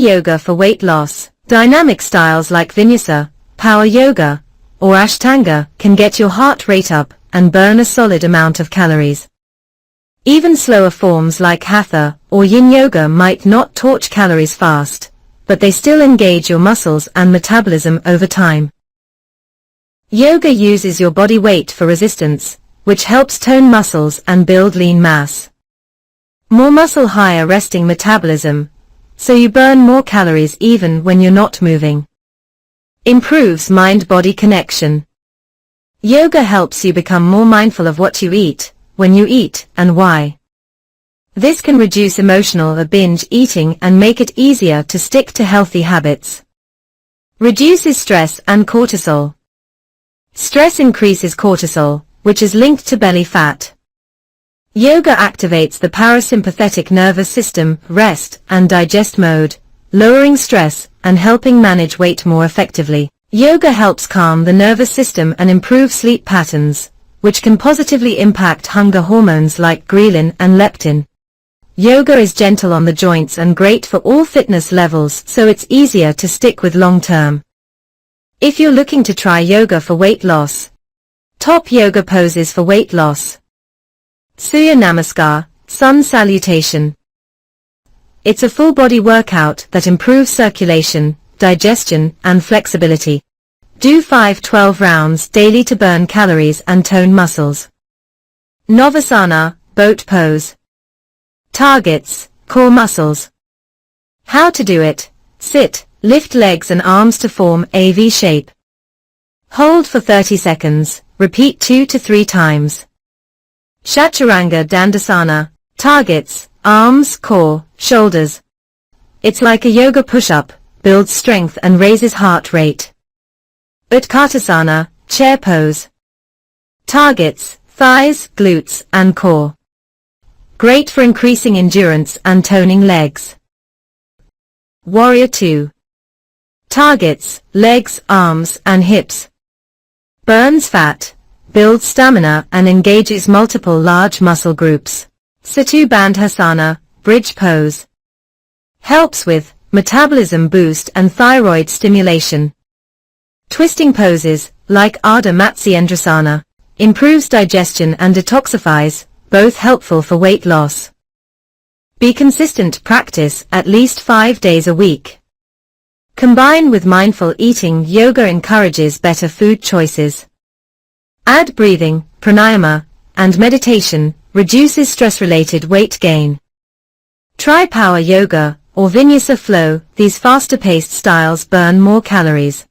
Yoga for weight loss. Dynamic styles like Vinyasa, Power Yoga, or Ashtanga can get your heart rate up and burn a solid amount of calories. Even slower forms like Hatha or Yin Yoga might not torch calories fast, but they still engage your muscles and metabolism over time. Yoga uses your body weight for resistance, which helps tone muscles and build lean mass. More muscle, higher resting metabolism, so you burn more calories even when you're not moving. Improves mind-body connection. Yoga helps you become more mindful of what you eat, when you eat, and why. This can reduce emotional or binge eating and make it easier to stick to healthy habits. Reduces stress and cortisol. Stress increases cortisol, which is linked to belly fat. Yoga activates the parasympathetic nervous system, rest and digest mode, lowering stress and helping manage weight more effectively. Yoga helps calm the nervous system and improve sleep patterns, which can positively impact hunger hormones like ghrelin and leptin. Yoga is gentle on the joints and great for all fitness levels, so it's easier to stick with long term. If you're looking to try yoga for weight loss, top yoga poses for weight loss. Surya Namaskar, Sun Salutation. It's a full body workout that improves circulation, digestion, and flexibility. Do 5-12 rounds daily to burn calories and tone muscles. Navasana, boat pose. Targets, core muscles. How to do it. Sit, lift legs and arms to form a V shape. Hold for 30 seconds, repeat 2 to 3 times. Chaturanga Dandasana. Targets, arms, core, shoulders. It's like a yoga push-up, builds strength and raises heart rate. Utkatasana, chair pose. Targets, thighs, glutes, and core. Great for increasing endurance and toning legs. Warrior 2. Targets, legs, arms, and hips. Burns fat, builds stamina and engages multiple large muscle groups. Setu Bandhasana, bridge pose. Helps with metabolism boost and thyroid stimulation. Twisting poses, like Ardha Matsyendrasana, improves digestion and detoxifies, both helpful for weight loss. Be consistent, practice at least 5 days a week. Combine with mindful eating. Yoga encourages better food choices. Add breathing, pranayama, and meditation, reduces stress-related weight gain. Try Power Yoga or Vinyasa Flow. These faster-paced styles burn more calories.